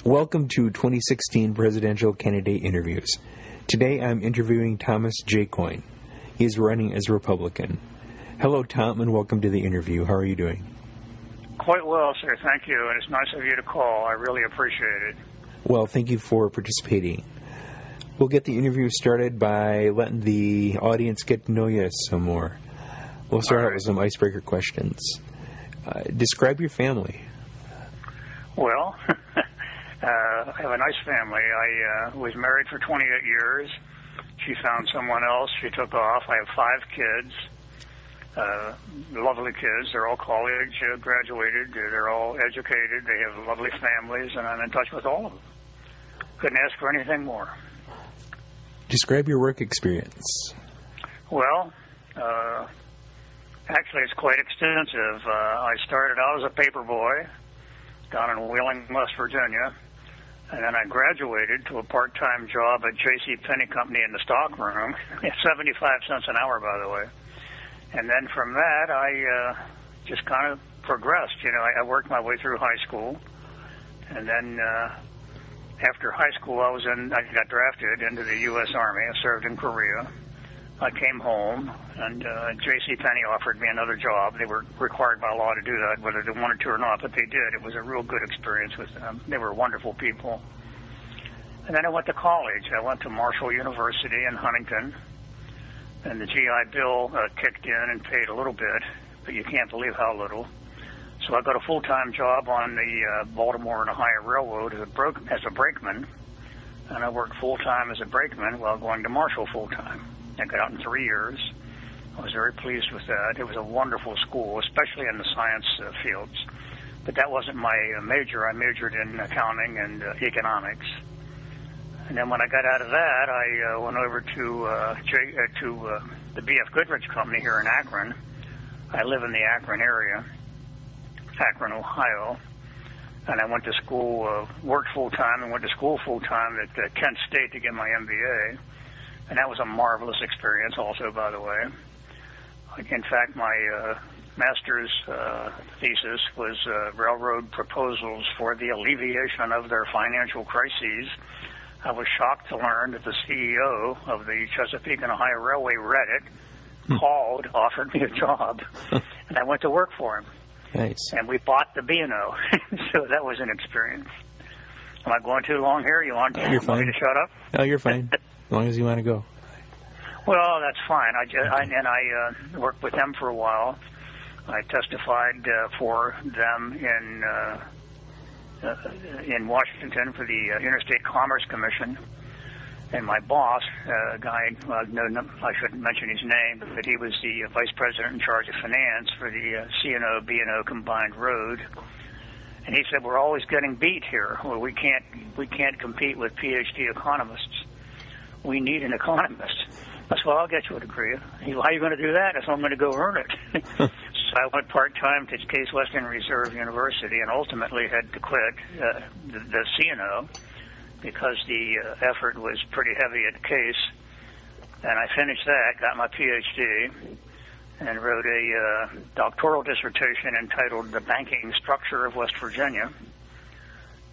Welcome to 2016 Presidential Candidate Interviews. Today I'm interviewing Thomas J. Coyne. He is running as a Republican. Hello, Tom, and welcome to the interview. How are you doing? Quite well, sir. Thank you, and it's nice of you to call. I really appreciate it. Well, thank you for participating. We'll get the interview started by letting the audience get to know you some more. We'll start out with some icebreaker questions. Describe your family. Well, I have a nice family. I was married for 28 years. She found someone else. She took off. I have 5 kids, lovely kids. They're all college graduated. They're all educated. They have lovely families, and I'm in touch with all of them. Couldn't ask for anything more. Describe your work experience. Well, actually, it's quite extensive. I started out as a paper boy down in Wheeling, West Virginia, and then I graduated to a part-time job at J.C. Penney Company in the stockroom, 75 cents an hour, by the way. And then from that, I just kind of progressed. You know, I worked my way through high school, and then after high school, I got drafted into the U.S. Army. I served in Korea. I came home, and J.C. Penney offered me another job. They were required by law to do that, whether they wanted to or not, but they did. It was a real good experience with them. They were wonderful people. And then I went to college. I went to Marshall University in Huntington, and the GI Bill kicked in and paid a little bit, but you can't believe how little. So I got a full-time job on the Baltimore and Ohio Railroad as a brakeman, and I worked full-time as a brakeman while going to Marshall full-time. I got out in 3 years. I was very pleased with that. It was a wonderful school, especially in the science fields. But that wasn't my major. I majored in accounting and economics. And then when I got out of that, I went over to the B.F. Goodrich Company here in Akron. I live in the Akron area, Akron, Ohio. And I went to school, worked full-time and went to school full-time at Kent State to get my MBA. And that was a marvelous experience also, by the way. In fact, my master's thesis was railroad proposals for the alleviation of their financial crises. I was shocked to learn that the CEO of the Chesapeake and Ohio Railway read it, called, offered me a job, and I went to work for him. Nice. And we bought the B&O, so that was an experience. Am I going too long here? You want me to shut up? No, you're fine. As long as you want to go. Well, that's fine. I worked with them for a while. I testified for them in Washington for the Interstate Commerce Commission. And my boss, a guy, I shouldn't mention his name, but he was the vice president in charge of finance for the C&O, B&O combined road. And he said, "We're always getting beat here. Well, we can't compete with PhD economists. We need an economist." I said, "Well, I'll get you a degree." He said, "How are you going to do that?" I said, "I'm going to go earn it." So I went part-time to Case Western Reserve University and ultimately had to quit the C&O because the effort was pretty heavy at Case. And I finished that, got my PhD, and wrote a doctoral dissertation entitled "The Banking Structure of West Virginia."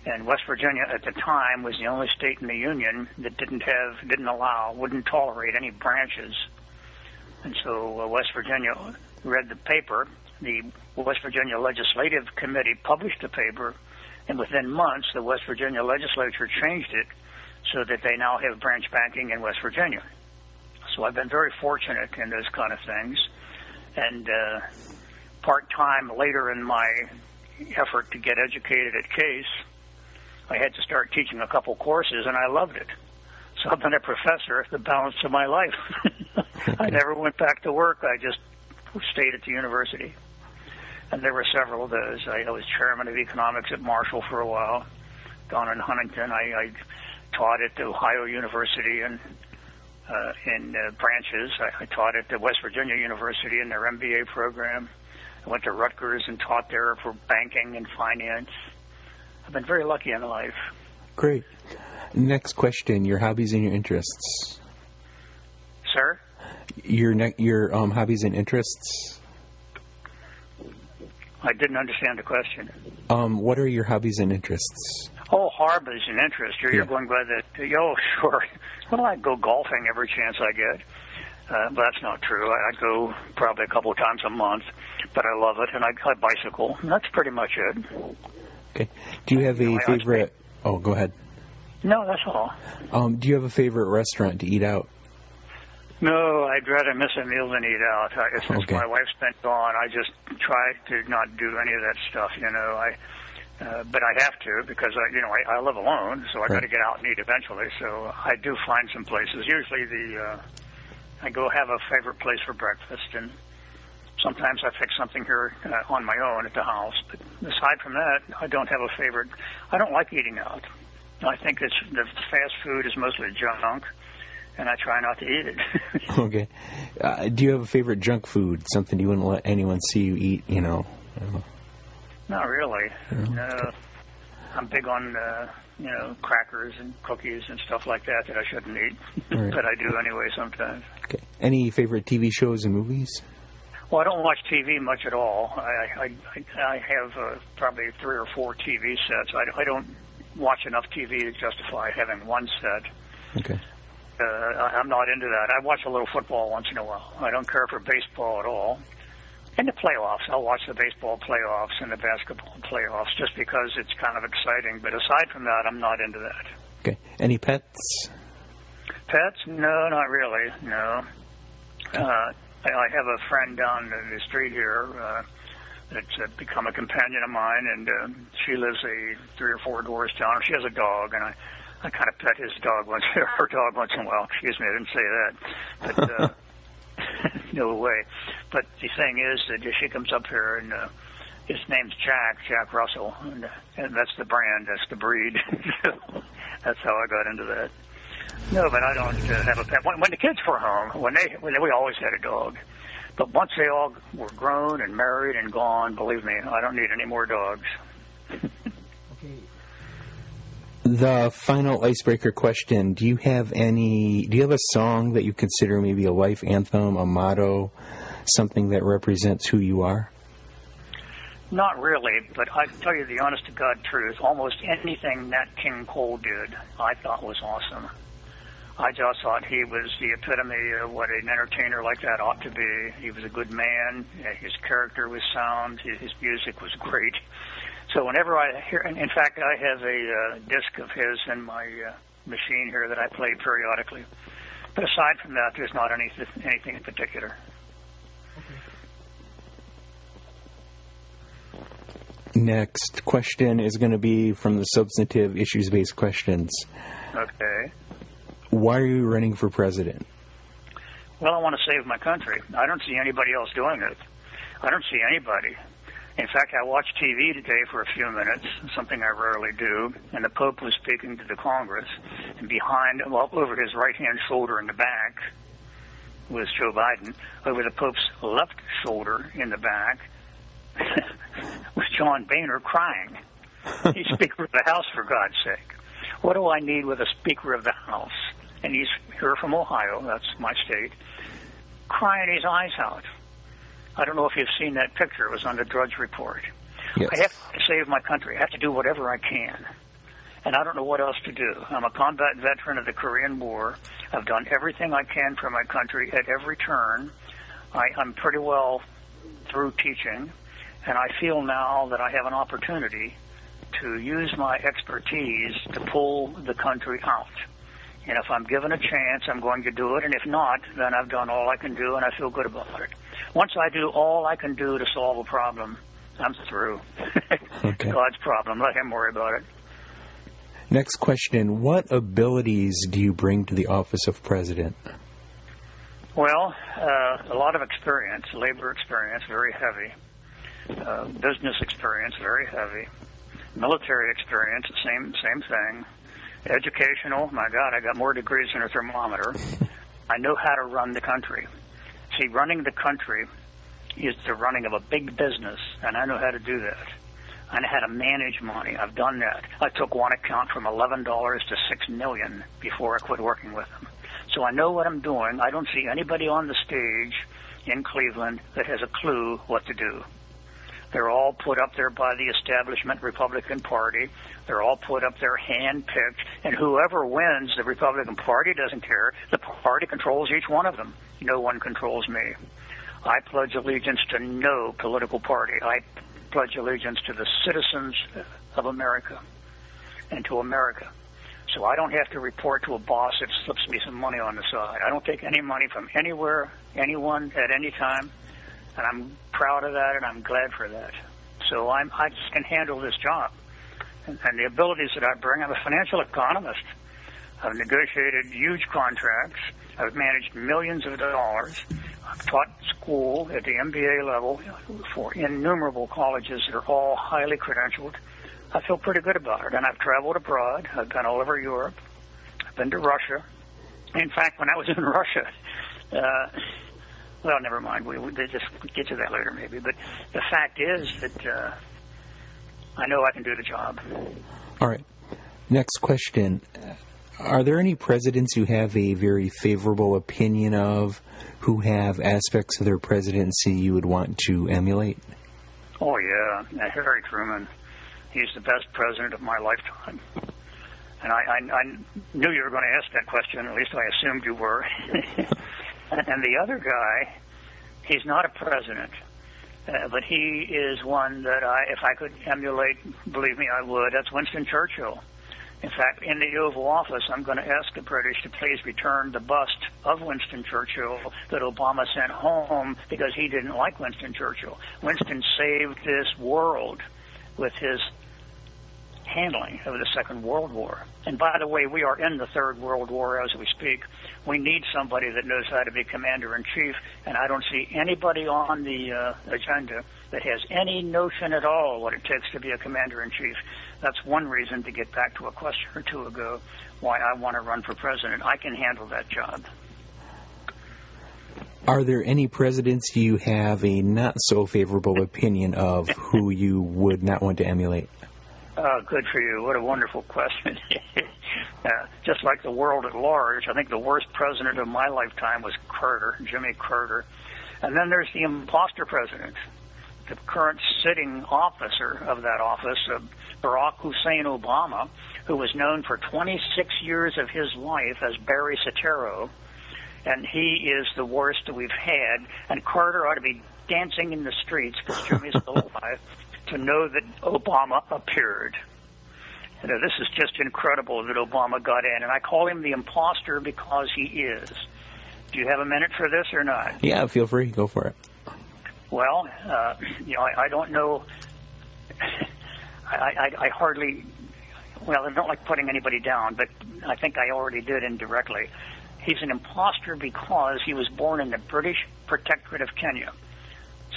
And West Virginia at the time was the only state in the Union that wouldn't tolerate any branches. And so West Virginia read the paper. The West Virginia Legislative Committee published the paper, and within months the West Virginia legislature changed it so that they now have branch banking in West Virginia. So I've been very fortunate in those kind of things. And part-time later in my effort to get educated at Case, I had to start teaching a couple courses, and I loved it. So I've been a professor the balance of my life. I never went back to work. I just stayed at the university. And there were several of those. I was chairman of economics at Marshall for a while, down in Huntington. I taught at Ohio University in branches. I taught at the West Virginia University in their MBA program. I went to Rutgers and taught there for banking and finance. I've been very lucky in life. Great. Next question, your hobbies and your interests. Sir? Your hobbies and interests. I didn't understand the question. What are your hobbies and interests? Oh, hobbies and interests. You're going by oh, sure. Well, I go golfing every chance I get. But that's not true. I go probably a couple of times a month, but I love it, and I bicycle. And that's pretty much it. Okay. Do you have a favorite... Oh, go ahead. No, that's all. Do you have a favorite restaurant to eat out? No, I'd rather miss a meal than eat out. Since my wife's been gone, I just try to not do any of that stuff, but I have to because I live alone, so I got to get out and eat eventually. So I do find some places. Usually I go have a favorite place for breakfast, and sometimes I fix something here on my own at the house. But aside from that, I don't have a favorite. I don't like eating out. I think the fast food is mostly junk, and I try not to eat it. Okay. Do you have a favorite junk food? Something you wouldn't let anyone see you eat, Not really. No. I'm big on, crackers and cookies and stuff like that I shouldn't eat. Right. But I do anyway sometimes. Okay. Any favorite TV shows and movies? Well, I don't watch TV much at all. I have probably 3 or 4 TV sets. I don't watch enough TV to justify having one set. Okay. I'm not into that. I watch a little football once in a while. I don't care for baseball at all. And the playoffs. I'll watch the baseball playoffs and the basketball playoffs just because it's kind of exciting. But aside from that, I'm not into that. Okay. Any pets? Pets? No, not really. No. I have a friend down the street here that's become a companion of mine, and she lives 3 or 4 doors down. She has a dog, and I kind of pet her dog once in a while. Excuse me, I didn't say that. But no way. But the thing is that she comes up here, and his name's Jack Russell, and that's the brand, that's the breed. That's how I got into that. No, but I don't have a pet. When the kids were home, we always had a dog. But once they all were grown and married and gone, believe me, I don't need any more dogs. Okay. The final icebreaker question, do you have a song that you consider maybe a life anthem, a motto, something that represents who you are? Not really, but I tell you the honest-to-God truth, almost anything Nat King Cole did I thought was awesome. I just thought he was the epitome of what an entertainer like that ought to be. He was a good man. His character was sound. His music was great. So whenever I hear, in fact, I have a disc of his in my machine here that I play periodically. But aside from that, there's not anything in particular. Next question is going to be from the substantive issues-based questions. Okay. Why are you running for president? Well, I want to save my country. I don't see anybody else doing it. I don't see anybody. In fact, I watched TV today for a few minutes, something I rarely do, and the Pope was speaking to the Congress, and over his right-hand shoulder in the back was Joe Biden. Over the Pope's left shoulder in the back was John Boehner crying. He's Speaker of the House, for God's sake. What do I need with a Speaker of the House? And he's here from Ohio, that's my state, crying his eyes out. I don't know if you've seen that picture. It was on the Drudge Report. Yes. I have to save my country. I have to do whatever I can. And I don't know what else to do. I'm a combat veteran of the Korean War. I've done everything I can for my country at every turn. I'm pretty well through teaching. And I feel now that I have an opportunity to use my expertise to pull the country out. And if I'm given a chance, I'm going to do it. And if not, then I've done all I can do, and I feel good about it. Once I do all I can do to solve a problem, I'm through. Okay. God's problem. Let him worry about it. Next question. What abilities do you bring to the office of president? Well, a lot of experience, labor experience, very heavy. Business experience, very heavy. Military experience, same thing. Educational, my God, I got more degrees than a thermometer. I know how to run the country. See, running the country is the running of a big business, and I know how to do that. I know how to manage money. I've done that. I took one account from $11 to $6 million before I quit working with them. So I know what I'm doing. I don't see anybody on the stage in Cleveland that has a clue what to do. They're all put up there by the establishment Republican Party. They're all put up there hand-picked, and whoever wins, the Republican Party doesn't care. The party controls each one of them. No one controls me. I pledge allegiance to no political party. I pledge allegiance to the citizens of America and to America. So I don't have to report to a boss that slips me some money on the side. I don't take any money from anywhere, anyone, at any time, and I'm proud of that, and I'm glad for that. So I just can handle this job. And the abilities that I bring, I'm a financial economist. I've negotiated huge contracts. I've managed millions of dollars. I've taught school at the MBA level for innumerable colleges that are all highly credentialed. I feel pretty good about it. And I've traveled abroad. I've been all over Europe. I've been to Russia. In fact, when I was in Russia, well, never mind. They just get to that later maybe. But the fact is that I know I can do the job. All right. Next question. Are there any presidents you have a very favorable opinion of, who have aspects of their presidency you would want to emulate? Oh, yeah. Harry Truman. He's the best president of my lifetime. And I knew you were going to ask that question. At least I assumed you were. And the other guy, he's not a president. But he is one that if I could emulate, believe me, I would. That's Winston Churchill. In fact, in the Oval Office, I'm going to ask the British to please return the bust of Winston Churchill that Obama sent home because he didn't like Winston Churchill. Winston saved this world with his handling of the Second World War. And by the way, we are in the Third World War as we speak. We need somebody that knows how to be commander-in-chief, and I don't see anybody on the agenda that has any notion at all what it takes to be a commander-in-chief. That's one reason, to get back to a question or two ago, why I want to run for president. I can handle that job. Are there any presidents you have a not-so-favorable opinion of who you would not want to emulate? Good for you. What a wonderful question. Just like the world at large, I think the worst president of my lifetime was Carter, Jimmy Carter. And then there's the imposter president, the current sitting officer of that office, Barack Hussein Obama, who was known for 26 years of his life as Barry Soetoro. And he is the worst that we've had. And Carter ought to be dancing in the streets, because Jimmy's still alive, to know that Obama appeared. You know, this is just incredible that Obama got in. And I call him the imposter because he is. Do you have a minute for this or not? Yeah, feel free. Go for it. Well, I don't know. I hardly, well, I don't like putting anybody down, but I think I already did indirectly. He's an imposter because he was born in the British Protectorate of Kenya.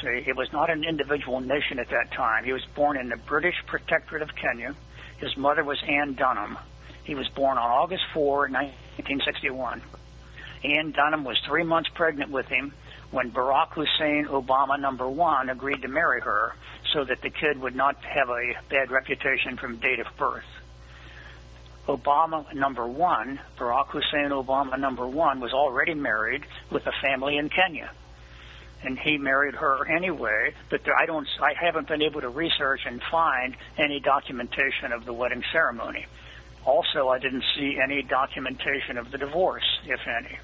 So it was not an individual nation at that time. He was born in the British Protectorate of Kenya. His mother was Anne Dunham. He was born on August 4, 1961. Anne Dunham was 3 months pregnant with him when Barack Hussein Obama #1 agreed to marry her so that the kid would not have a bad reputation from date of birth. Obama #1, Barack Hussein Obama #1, was already married with a family in Kenya. And he married her anyway, but I haven't been able to research and find any documentation of the wedding ceremony. Also, I didn't see any documentation of the divorce, if any.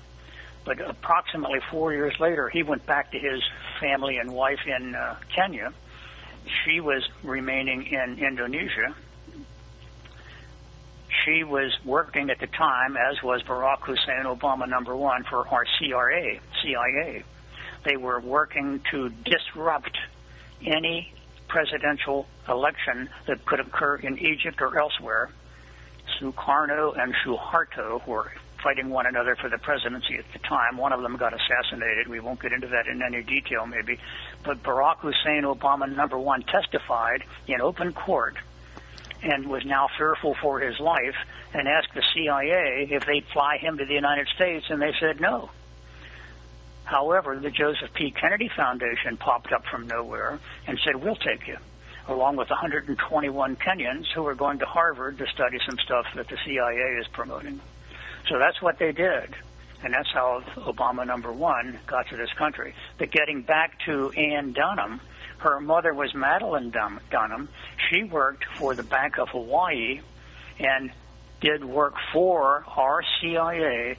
But approximately 4 years later, he went back to his family and wife in Kenya. She was remaining in Indonesia. She was working at the time, as was Barack Hussein Obama #1, for our CIA. They were working to disrupt any presidential election that could occur in Egypt or elsewhere. Sukarno and Suharto were fighting one another for the presidency at the time. One of them got assassinated. We won't get into that in any detail, maybe. But Barack Hussein Obama #1 testified in open court and was now fearful for his life and asked the CIA if they'd fly him to the United States, and they said no. However, the Joseph P. Kennedy Foundation popped up from nowhere and said, we'll take you, along with 121 Kenyans who are going to Harvard to study some stuff that the CIA is promoting. So that's what they did, and that's how Obama #1 got to this country. But getting back to Anne Dunham, Her mother was Madeline Dunham. She worked for the Bank of Hawaii and did work for our CIA,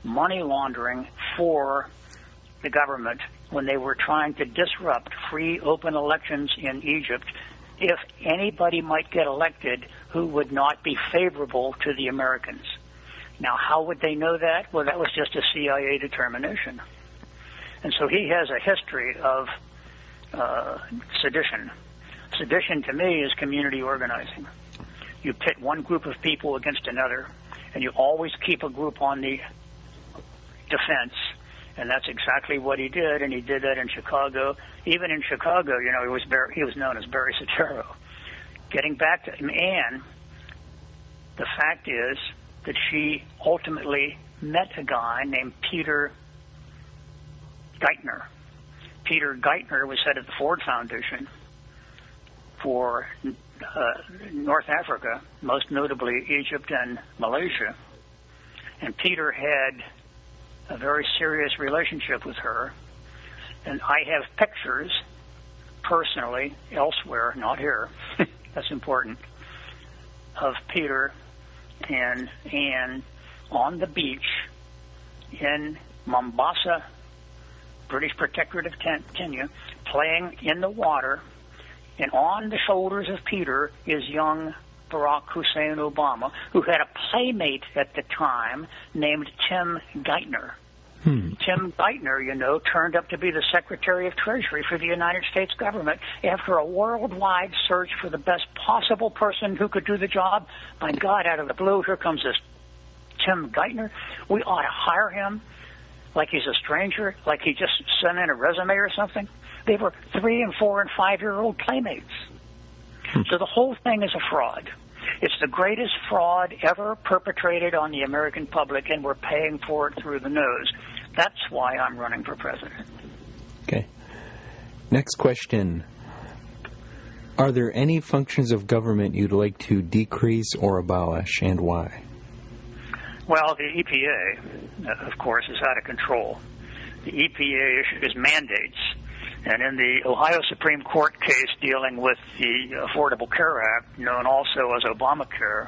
money laundering for the government when they were trying to disrupt free, open elections in Egypt if anybody might get elected who would not be favorable to the Americans. Now, how would they know that? Well, that was just a CIA determination. And so he has a history of sedition. Sedition, to me, is community organizing. You pit one group of people against another, and you always keep a group on the defense. And that's exactly what he did, and he did that in Chicago. Even in Chicago, you know, he was known as Barry Soetoro. Getting back to Anne, the fact is that she ultimately met a guy named Peter Geithner. Peter Geithner was head of the Ford Foundation for North Africa, most notably Egypt and Malaysia. And Peter had a very serious relationship with her. And I have pictures, personally, elsewhere, not here, that's important, of Peter and Anne on the beach in Mombasa, British Protectorate of Kenya, playing in the water, and on the shoulders of Peter is young Barack Hussein Obama, who had a playmate at the time named Tim Geithner. Tim Geithner, you know, turned up to be the Secretary of Treasury for the United States government after a worldwide search for the best possible person who could do the job. My God, out of the blue, here comes this Tim Geithner. We ought to hire him like he's a stranger, like he just sent in a resume or something. They were 3 and 4 and 5-year-old playmates. So the whole thing is a fraud. It's the greatest fraud ever perpetrated on the American public, and we're paying for it through the nose. That's why I'm running for president. Okay. Next question. Are there any functions of government you'd like to decrease or abolish, and why? Well, the EPA, of course, is out of control. The EPA issues mandates. And in the Ohio Supreme Court case dealing with the Affordable Care Act, known also as Obamacare,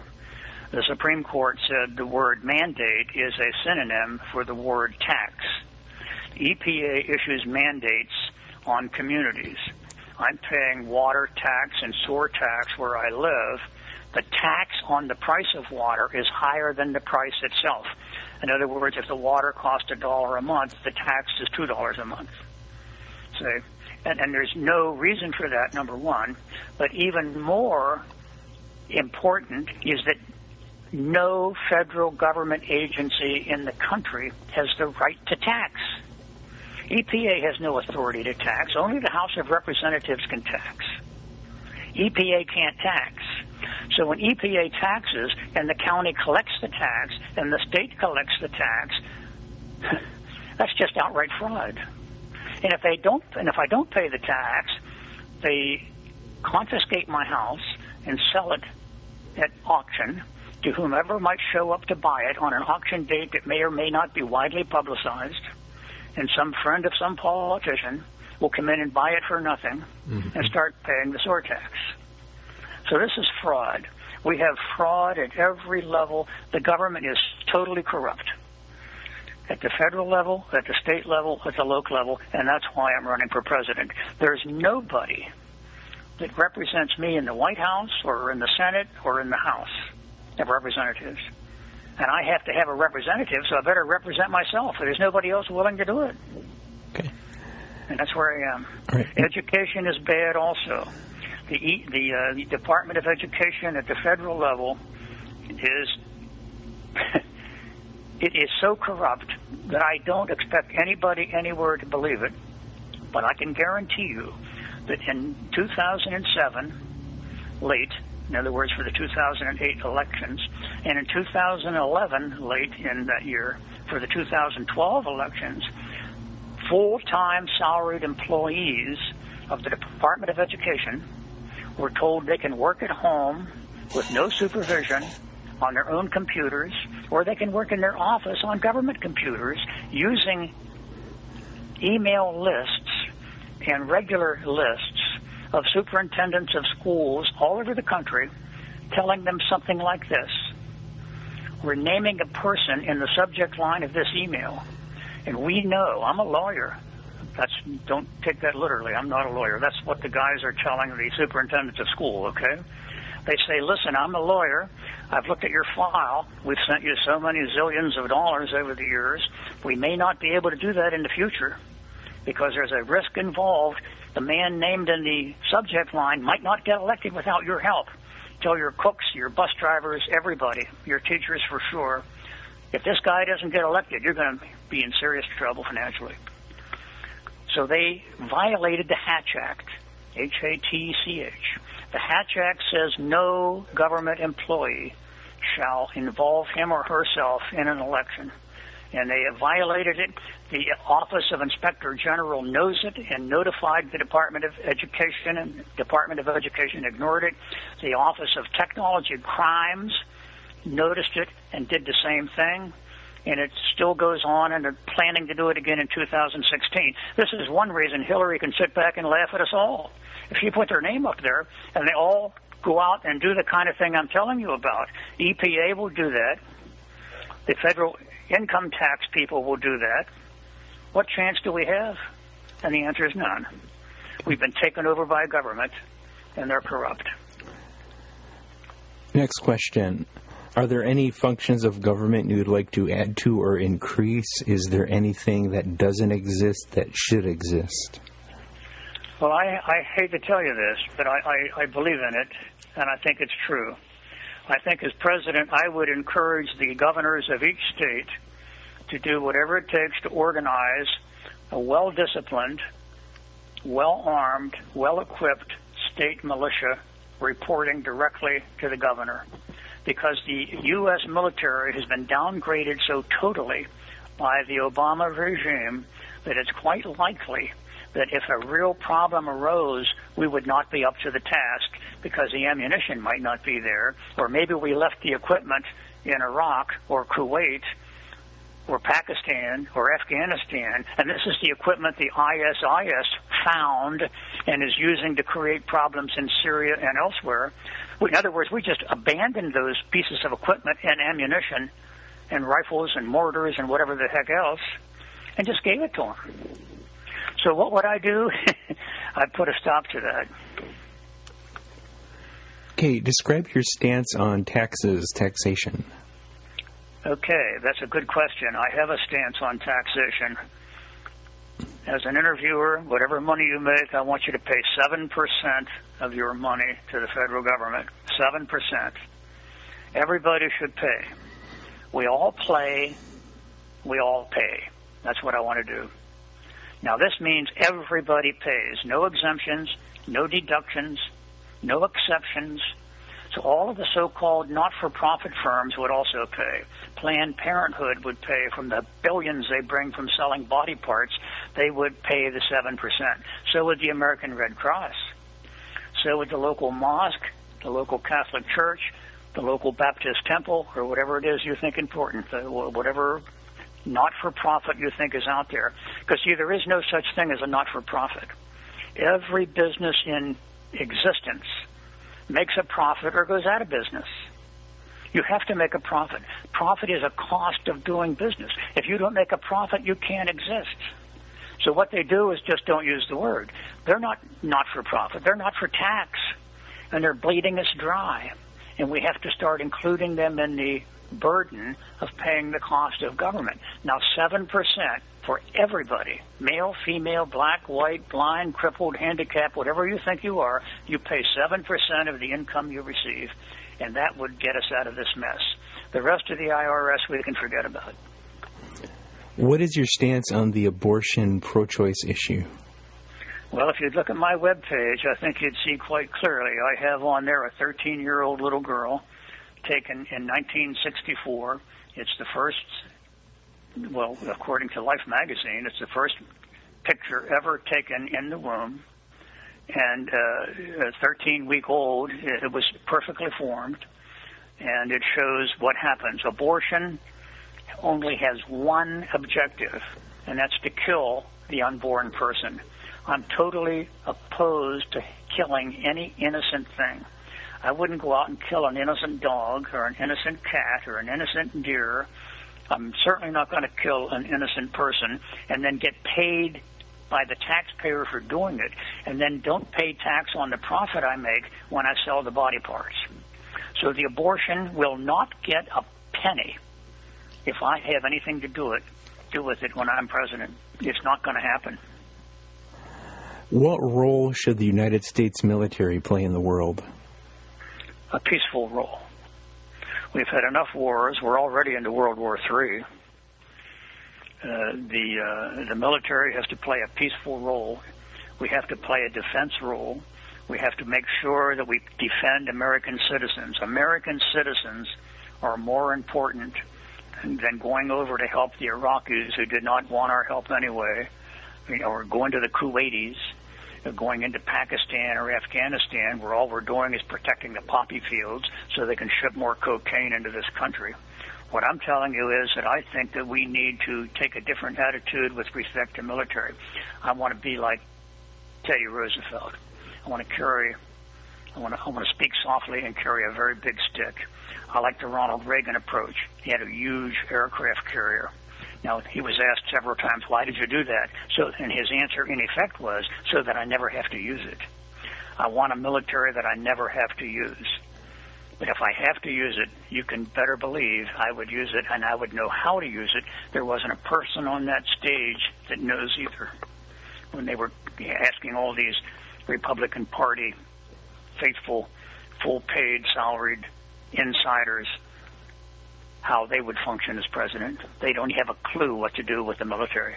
the Supreme Court said the word mandate is a synonym for the word tax. The EPA issues mandates on communities. I'm paying water tax and sewer tax where I live. The tax on the price of water is higher than the price itself. In other words, if the water costs $1 a month, the tax is $2 a month. See? And there's no reason for that, number one. But even more important is that no federal government agency in the country has the right to tax. EPA has no authority to tax. Only the House of Representatives can tax. EPA can't tax. So when EPA taxes and the county collects the tax and the state collects the tax, that's just outright fraud. And if I don't pay the tax, they confiscate my house and sell it at auction to whomever might show up to buy it on an auction date that may or may not be widely publicized. And some friend of some politician will come in and buy it for nothing and start paying the sewer tax. So this is fraud. We have fraud at every level. The government is totally corrupt. At the federal level, at the state level, at the local level, and that's why I'm running for president. There's nobody that represents me in the White House or in the Senate or in the House of Representatives. And I have to have a representative, so I better represent myself. There's nobody else willing to do it. Okay. And that's where I am. Right. Education is bad also. The Department of Education at the federal level is... It is so corrupt that I don't expect anybody anywhere to believe it. But I can guarantee you that in 2007, late, in other words, for the 2008 elections, and in 2011, late in that year, for the 2012 elections, full-time salaried employees of the Department of Education were told they can work at home with no supervision on their own computers, or they can work in their office on government computers using email lists and regular lists of superintendents of schools all over the country telling them something like this. We're naming a person in the subject line of this email, and we know, I'm a lawyer. Don't take that literally. I'm not a lawyer. That's what the guys are telling the superintendents of school, okay? They say, listen, I'm a lawyer. I've looked at your file. We've sent you so many zillions of dollars over the years. We may not be able to do that in the future because there's a risk involved. The man named in the subject line might not get elected without your help. Tell your cooks, your bus drivers, everybody, your teachers for sure. If this guy doesn't get elected, you're going to be in serious trouble financially. So they violated the Hatch Act, H-A-T-C-H. The Hatch Act says no government employee shall involve him or herself in an election. And they have violated it. The Office of Inspector General knows it and notified the Department of Education, and Department of Education ignored it. The Office of Technology Crimes noticed it and did the same thing. And it still goes on, and they're planning to do it again in 2016. This is one reason Hillary can sit back and laugh at us all. If you put their name up there and they all go out and do the kind of thing I'm telling you about, EPA will do that. The federal income tax people will do that. What chance do we have? And the answer is none. We've been taken over by government, and they're corrupt. Next question. Are there any functions of government you'd like to add to or increase? Is there anything that doesn't exist that should exist? Well, I hate to tell you this, but I believe in it, and I think it's true. I think as president, I would encourage the governors of each state to do whatever it takes to organize a well-disciplined, well-armed, well-equipped state militia reporting directly to the governor. Because the U.S. military has been downgraded so totally by the Obama regime that it's quite likely that if a real problem arose, we would not be up to the task because the ammunition might not be there, or maybe we left the equipment in Iraq or Kuwait or Pakistan or Afghanistan, and this is the equipment the ISIS found and is using to create problems in Syria and elsewhere. In other words, we just abandoned those pieces of equipment and ammunition and rifles and mortars and whatever the heck else and just gave it to them. So what would I do? I'd put a stop to that. Okay, describe your stance on taxation. Okay, that's a good question. I have a stance on taxation. As an interviewer, whatever money you make, I want you to pay 7% of your money to the federal government. 7%. Everybody should pay. We all play, we all pay. That's what I want to do. Now, this means everybody pays. No exemptions, no deductions, no exceptions. So all of the so-called not-for-profit firms would also pay. Planned Parenthood would pay from the billions they bring from selling body parts. They would pay the 7%. So would the American Red Cross. So would the local mosque, the local Catholic church, the local Baptist temple, or whatever it is you think important, whatever not-for-profit you think is out there. Because see, there is no such thing as a not-for-profit. Every business in existence makes a profit or goes out of business. You have to make a profit. Profit is a cost of doing business. If you don't make a profit, you can't exist. So what they do is just don't use the word. They're not for profit. They're not for tax. And they're bleeding us dry. And we have to start including them in the burden of paying the cost of government. Now, 7% for everybody, male, female, black, white, blind, crippled, handicapped, whatever you think you are, you pay 7% of the income you receive, and that would get us out of this mess. The rest of the IRS we can forget about. What is your stance on the abortion pro-choice issue? Well, if you'd look at my webpage, I think you'd see quite clearly. I have on there a 13-year-old little girl taken in 1964. It's the first, well, according to Life magazine, it's the first picture ever taken in the womb. And 13-week-old, it was perfectly formed, and it shows what happens. Abortion only has one objective, and that's to kill the unborn person. I'm totally opposed to killing any innocent thing. I wouldn't go out and kill an innocent dog or an innocent cat or an innocent deer. I'm certainly not going to kill an innocent person and then get paid by the taxpayer for doing it, and then don't pay tax on the profit I make when I sell the body parts. So the abortion will not get a penny if I have anything to do with it when I'm president. It's not going to happen. What role should the United States military play in the world? A peaceful role. We've had enough wars. We're already into World War III. The military has to play a peaceful role. We have to play a defense role. We have to make sure that we defend American citizens. American citizens are more important than going over to help the Iraqis who did not want our help anyway, or going to the Kuwaitis, or going into Pakistan or Afghanistan, where all we're doing is protecting the poppy fields so they can ship more cocaine into this country. What I'm telling you is that I think that we need to take a different attitude with respect to military. I want to be like Teddy Roosevelt. I want to speak softly and carry a very big stick. I like the Ronald Reagan approach. He had a huge aircraft carrier. Now, he was asked several times, why did you do that? And his answer, in effect, was, so that I never have to use it. I want a military that I never have to use. But if I have to use it, you can better believe I would use it, and I would know how to use it. There wasn't a person on that stage that knows either. When they were asking all these Republican Party faithful, full-paid, salaried insiders how they would function as president, they don't have a clue what to do with the military.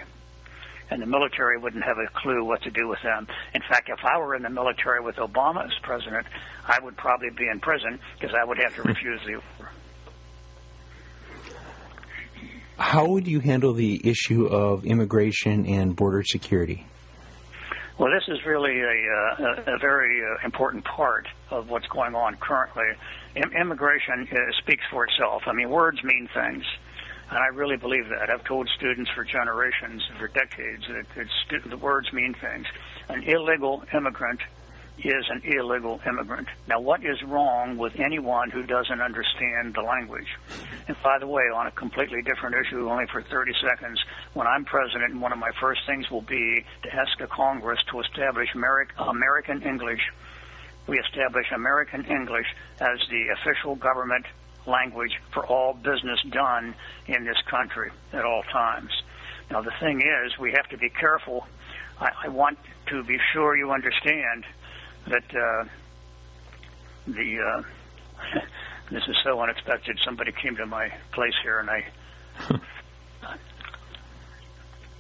And the military wouldn't have a clue what to do with them. In fact, if I were in the military with Obama as president, I would probably be in prison because I would have to refuse the order. How would you handle the issue of immigration and border security? Well, this is really a very important part of what's going on currently. Immigration speaks for itself. I mean, words mean things, and I really believe that. I've told students for generations, for decades, that the words mean things. An illegal immigrant is an illegal immigrant. Now, what is wrong with anyone who doesn't understand the language? And by the way, on a completely different issue, only for 30 seconds, when I'm president, one of my first things will be to ask the Congress to establish American English. We establish American English as the official government language for all business done in this country at all times. Now, the thing is, we have to be careful. I want to be sure you understand that this is so unexpected. Somebody came to my place here, and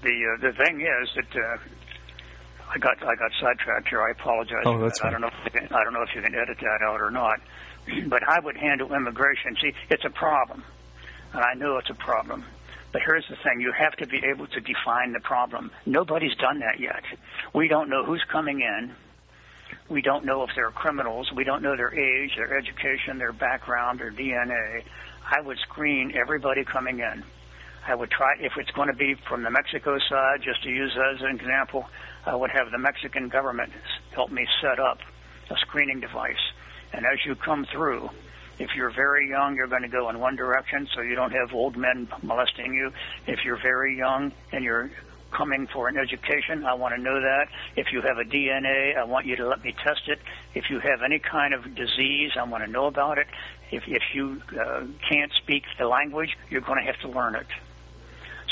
the thing is that I got sidetracked here. I apologize. Oh, that's fine. I don't know if you can edit that out or not. But I would handle immigration. See, it's a problem, and I know it's a problem. But here's the thing. You have to be able to define the problem. Nobody's done that yet. We don't know who's coming in. We don't know if they're criminals. We don't know their age, their education, their background, their DNA. I would screen everybody coming in. I would try, if it's going to be from the Mexico side, just to use that as an example, I would have the Mexican government help me set up a screening device. And as you come through, if you're very young, you're going to go in one direction, so you don't have old men molesting you. If you're very young and you're coming for an education, I want to know that. If you have a DNA, I want you to let me test it. If you have any kind of disease, I want to know about it. If you can't speak the language, you're going to have to learn it.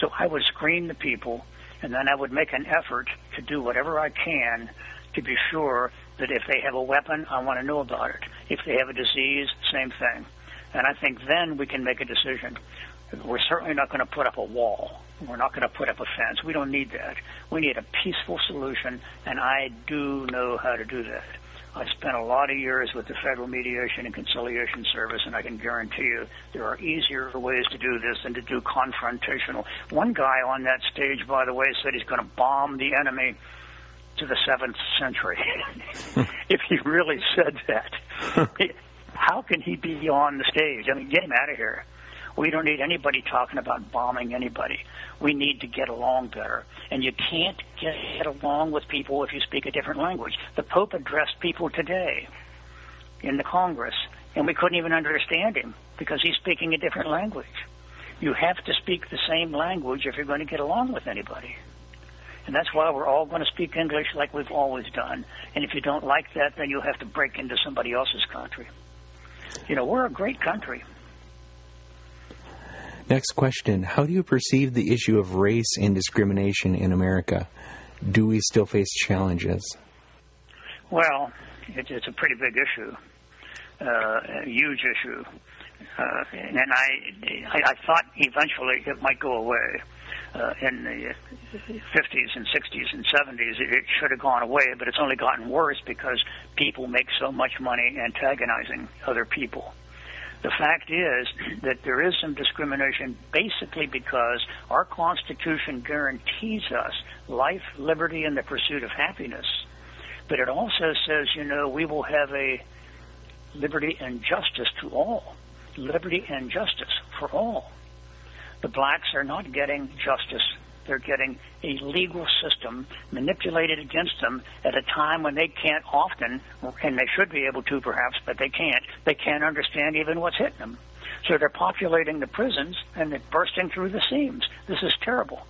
So I would screen the people, and then I would make an effort to do whatever I can to be sure that if they have a weapon, I want to know about it. If they have a disease, same thing. And I think then we can make a decision. We're certainly not going to put up a wall. We're not going to put up a fence. We don't need that. We need a peaceful solution, and I do know how to do that. I spent a lot of years with the Federal Mediation and Conciliation Service, and I can guarantee you there are easier ways to do this than to do confrontational. One guy on that stage, by the way, said he's going to bomb the enemy to the 7th century. If he really said that, how can he be on the stage? I mean, get him out of here. We don't need anybody talking about bombing anybody. We need to get along better. And you can't get along with people if you speak a different language. The Pope addressed people today in the Congress, and we couldn't even understand him because he's speaking a different language. You have to speak the same language if you're going to get along with anybody. And that's why we're all going to speak English like we've always done. And if you don't like that, then you'll have to break into somebody else's country. You know, we're a great country. Next question. How do you perceive the issue of race and discrimination in America? Do we still face challenges? Well, it's a pretty big issue, a huge issue. And I thought eventually it might go away. In the 50s and 60s and 70s, it should have gone away, but it's only gotten worse because people make so much money antagonizing other people. The fact is that there is some discrimination basically because our Constitution guarantees us life, liberty, and the pursuit of happiness. But it also says, you know, we will have a liberty and justice to all. Liberty and justice for all. The blacks are not getting justice. They're getting a legal system manipulated against them at a time when they can't often, and they should be able to perhaps, but they can't. They can't understand even what's hitting them. So they're populating the prisons and they're bursting through the seams. This is terrible.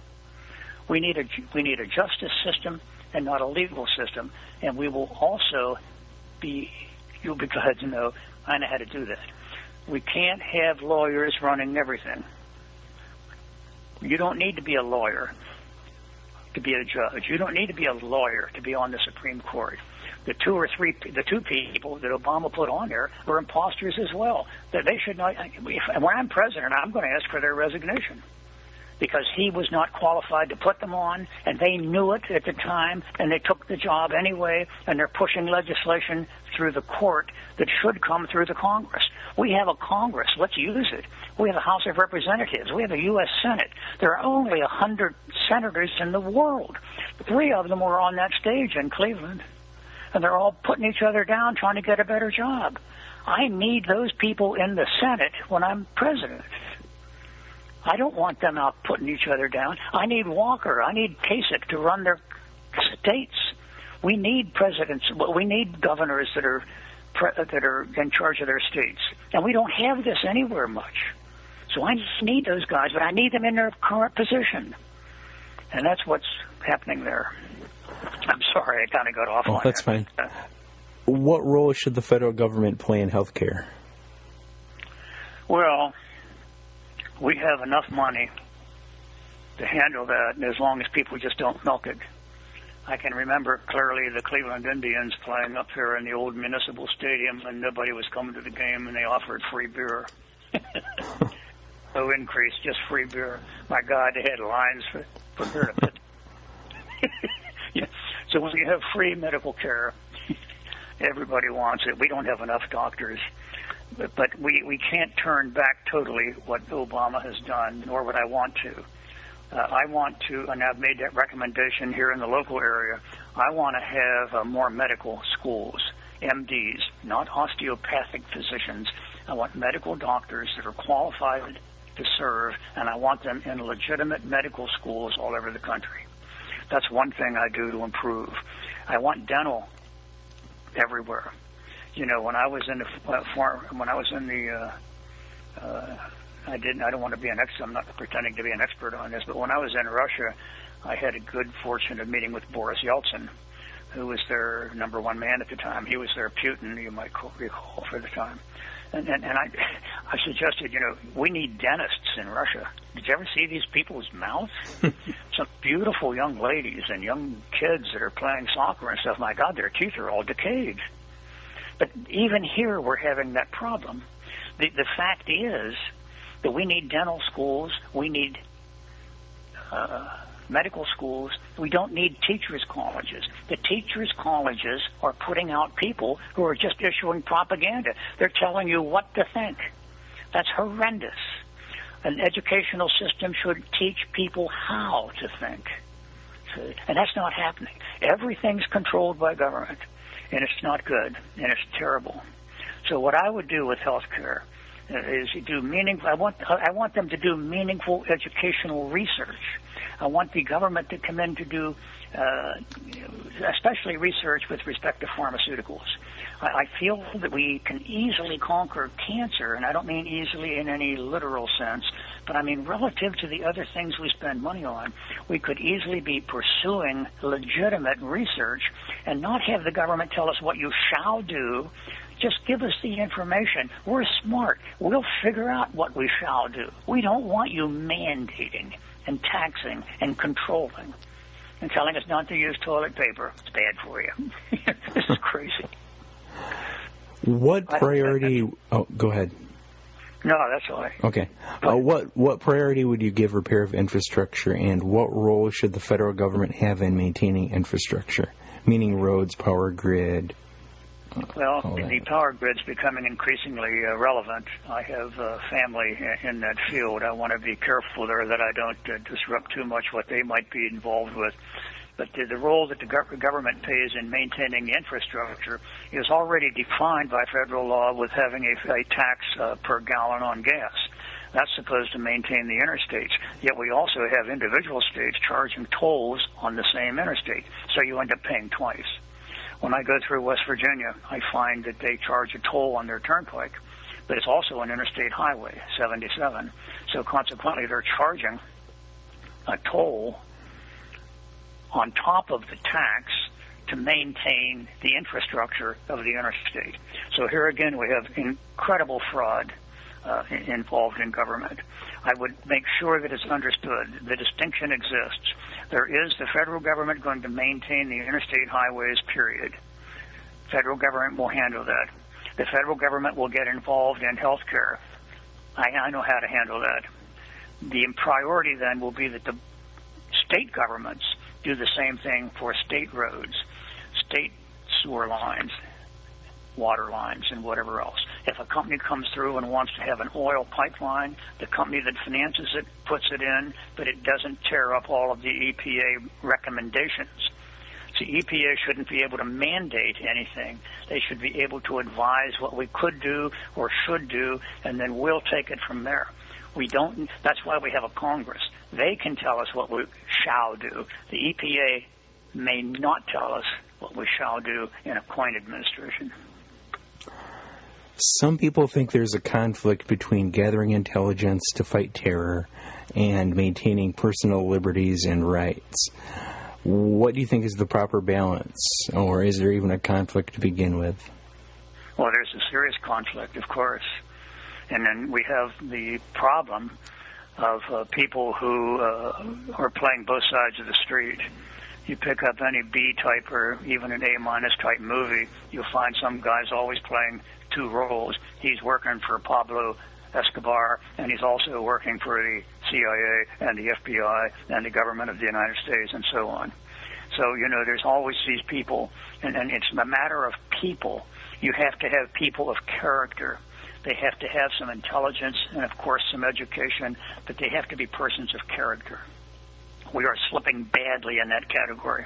We need a justice system and not a legal system, and we will also be, you'll be glad to know, I know how to do that. We can't have lawyers running everything. You don't need to be a lawyer to be a judge. You don't need to be a lawyer to be on the Supreme Court. The two people that Obama put on there were imposters as well. That they should not. When I'm president, I'm going to ask for their resignation because he was not qualified to put them on, and they knew it at the time, and they took the job anyway, and they're pushing legislation through the court that should come through the Congress. We have a Congress. Let's use it. We have a House of Representatives. We have a U.S. Senate. There are only 100 senators in the world. 3 of them were on that stage in Cleveland, and they're all putting each other down trying to get a better job. I need those people in the Senate when I'm president. I don't want them out putting each other down. I need Walker. I need Kasich to run their states. We need presidents. We need governors that are in charge of their states. And we don't have this anywhere much. So I need those guys, but I need them in their current position. And that's what's happening there. I'm sorry, I kind of got off on that. That's fine. What role should the federal government play in health care? Well, we have enough money to handle that as long as people just don't milk it. I can remember clearly the Cleveland Indians playing up here in the old municipal stadium, and nobody was coming to the game, and they offered free beer. No increase, just free beer. My God, they had lines for beer. Yeah. So when you have free medical care, everybody wants it. We don't have enough doctors. But we can't turn back totally what Obama has done, nor would I want to. I want to, and I've made that recommendation here in the local area, I want to have more medical schools, MDs, not osteopathic physicians. I want medical doctors that are qualified to serve, and I want them in legitimate medical schools all over the country. That's one thing I do to improve. I want dental everywhere. You know, when I was in the I don't want to be an expert. I'm not pretending to be an expert on this, but when I was in Russia, I had a good fortune of meeting with Boris Yeltsin, who was their number one man at the time. He was their Putin, you might recall, for the time. And I suggested, you know, we need dentists in Russia. Did you ever see these people's mouths? Some beautiful young ladies and young kids that are playing soccer and stuff. My God, their teeth are all decayed. But even here, we're having that problem. The fact is that we need dental schools, we need medical schools, we don't need teachers' colleges. The teachers' colleges are putting out people who are just issuing propaganda. They're telling you what to think. That's horrendous. An educational system should teach people how to think. And that's not happening. Everything's controlled by government, and it's not good, and it's terrible. So what I would do with health care is to do meaningful. I want them to do meaningful educational research. I want the government to come in to do, especially research with respect to pharmaceuticals. I feel that we can easily conquer cancer, and I don't mean easily in any literal sense, but I mean relative to the other things we spend money on. We could easily be pursuing legitimate research and not have the government tell us what you shall do. Just give us the information. We're smart. We'll figure out what we shall do. We don't want you mandating and taxing and controlling and telling us not to use toilet paper. It's bad for you. This is crazy. What priority... Oh, go ahead. No, that's all right. Okay. What priority would you give repair of infrastructure, and what role should the federal government have in maintaining infrastructure, meaning roads, power grid? Well, the power grid's becoming increasingly relevant. I have family in that field. I want to be careful there that I don't disrupt too much what they might be involved with. But the role that the government plays in maintaining the infrastructure is already defined by federal law with having a tax per gallon on gas. That's supposed to maintain the interstates. Yet we also have individual states charging tolls on the same interstate, so you end up paying twice. When I go through West Virginia, I find that they charge a toll on their turnpike, but it's also an interstate highway, 77. So consequently, they're charging a toll on top of the tax to maintain the infrastructure of the interstate. So here again, we have incredible fraud involved in government. I would make sure that it's understood. The distinction exists. There is the federal government going to maintain the interstate highways, period. Federal government will handle that. The federal government will get involved in health care. I know how to handle that. The priority then will be that the state governments do the same thing for state roads, state sewer lines, water lines, and whatever else. If a company comes through and wants to have an oil pipeline, the company that finances it puts it in, but it doesn't tear up all of the EPA recommendations. So EPA shouldn't be able to mandate anything. They should be able to advise what we could do or should do, and then we'll take it from there. We don't. That's why we have a Congress. They can tell us what we shall do. The EPA may not tell us what we shall do in a Coyne administration. Some people think there's a conflict between gathering intelligence to fight terror and maintaining personal liberties and rights. What do you think is the proper balance, or is there even a conflict to begin with? Well, there's a serious conflict, of course. And then we have the problem of people who are playing both sides of the street. You pick up any B-type or even an A- type movie, you'll find some guy's always playing two roles. He's working for Pablo Escobar, and he's also working for the CIA and the FBI and the government of the United States and so on. So, you know, there's always these people, and it's a matter of people. You have to have people of character. They have to have some intelligence and, of course, some education, but they have to be persons of character. We are slipping badly in that category.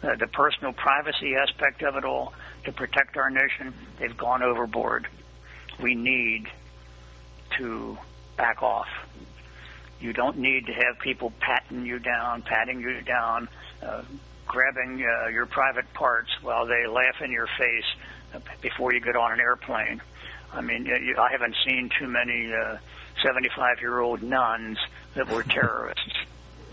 The personal privacy aspect of it all, to protect our nation, they've gone overboard. We need to back off. You don't need to have people patting you down, grabbing your private parts while they laugh in your face before you get on an airplane. I mean, I haven't seen too many 75-year-old nuns that were terrorists,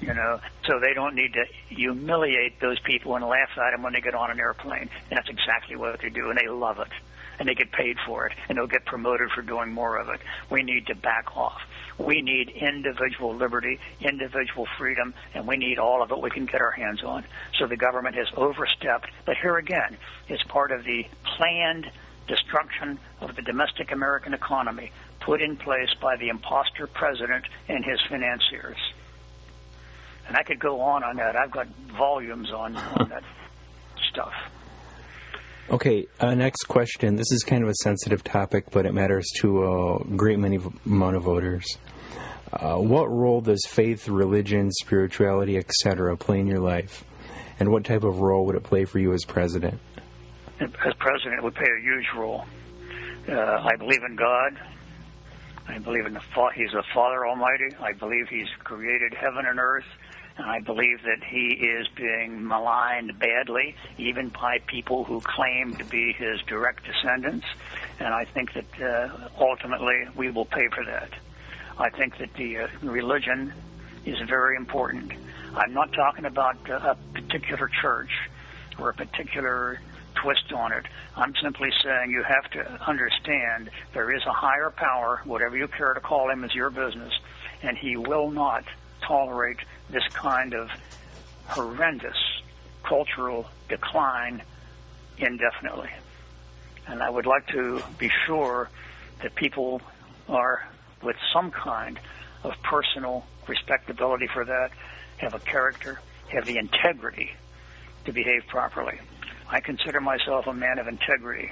you know. So they don't need to humiliate those people and laugh at them when they get on an airplane. And that's exactly what they do, and they love it. And they get paid for it, and they'll get promoted for doing more of it. We need to back off. We need individual liberty, individual freedom, and we need all of it we can get our hands on. So the government has overstepped. But here again, it's part of the planned destruction of the domestic American economy put in place by the imposter president and his financiers. And I could go on that. I've got volumes on that stuff. Okay, next question. This is kind of a sensitive topic, but it matters to a great many amount of voters. What role does faith, religion, spirituality, etc. play in your life? And what type of role would it play for you as president? As president, it would play a huge role. I believe in God. I believe He's the Father Almighty. I believe He's created heaven and earth. And I believe that He is being maligned badly, even by people who claim to be His direct descendants. And I think that ultimately we will pay for that. I think that the religion is very important. I'm not talking about a particular church or a particular twist on it. I'm simply saying you have to understand there is a higher power, whatever you care to call Him is your business, and He will not tolerate this kind of horrendous cultural decline indefinitely. And I would like to be sure that people are with some kind of personal respectability for that, have a character, have the integrity to behave properly. I consider myself a man of integrity.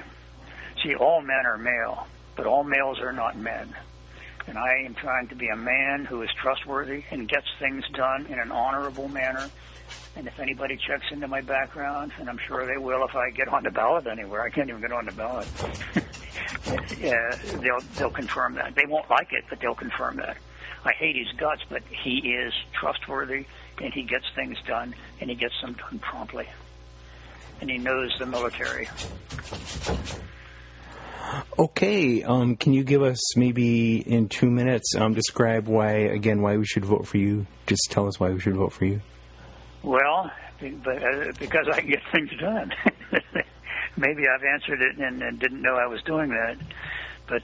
See, all men are male, but all males are not men. And I am trying to be a man who is trustworthy and gets things done in an honorable manner. And if anybody checks into my background, and I'm sure they will if I get on the ballot anywhere, I can't even get on the ballot, they'll confirm that. They won't like it, but they'll confirm that. I hate his guts, but he is trustworthy, and he gets things done, and he gets them done promptly. And he knows the military. Okay, can you give us maybe in 2 minutes describe why we should vote for you? Just tell us why we should vote for you. Well, because I can get things done. Maybe I've answered it and didn't know I was doing that. But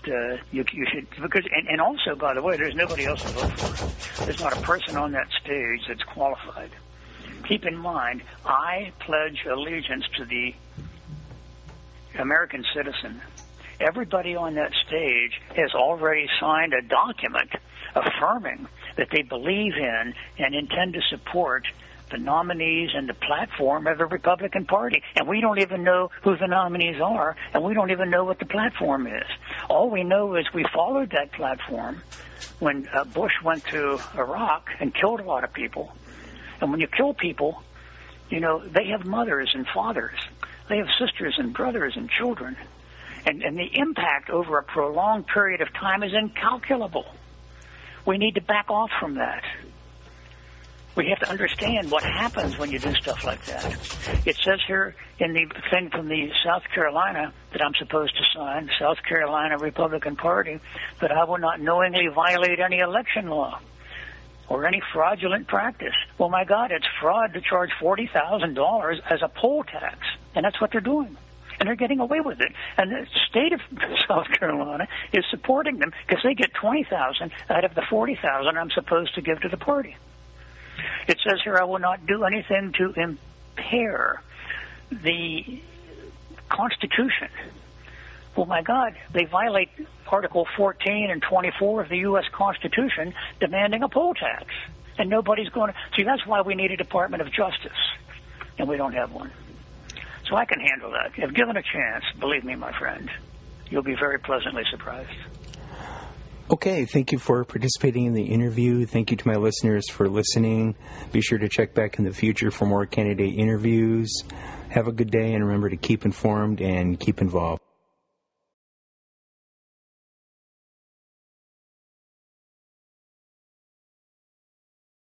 you should, because and also, by the way, there's nobody else to vote for. There's not a person on that stage that's qualified. Keep in mind, I pledge allegiance to the American citizen. Everybody on that stage has already signed a document affirming that they believe in and intend to support the nominees and the platform of the Republican Party. And we don't even know who the nominees are, and we don't even know what the platform is. All we know is we followed that platform when Bush went to Iraq and killed a lot of people. And when you kill people, you know, they have mothers and fathers. They have sisters and brothers and children. And the impact over a prolonged period of time is incalculable. We need to back off from that. We have to understand what happens when you do stuff like that. It says here in the thing from the South Carolina that I'm supposed to sign, South Carolina Republican Party, that I will not knowingly violate any election law or any fraudulent practice. Well, my God, it's fraud to charge $40,000 as a poll tax, and that's what they're doing. And they're getting away with it. And the state of South Carolina is supporting them because they get $20,000 out of the $40,000 I'm supposed to give to the party. It says here, I will not do anything to impair the Constitution. Well, my God, they violate Article 14 and 24 of the U.S. Constitution demanding a poll tax. And nobody's going to... See, that's why we need a Department of Justice. And we don't have one. So I can handle that. If given a chance, believe me, my friend, you'll be very pleasantly surprised. Okay, thank you for participating in the interview. Thank you to my listeners for listening. Be sure to check back in the future for more candidate interviews. Have a good day, and remember to keep informed and keep involved.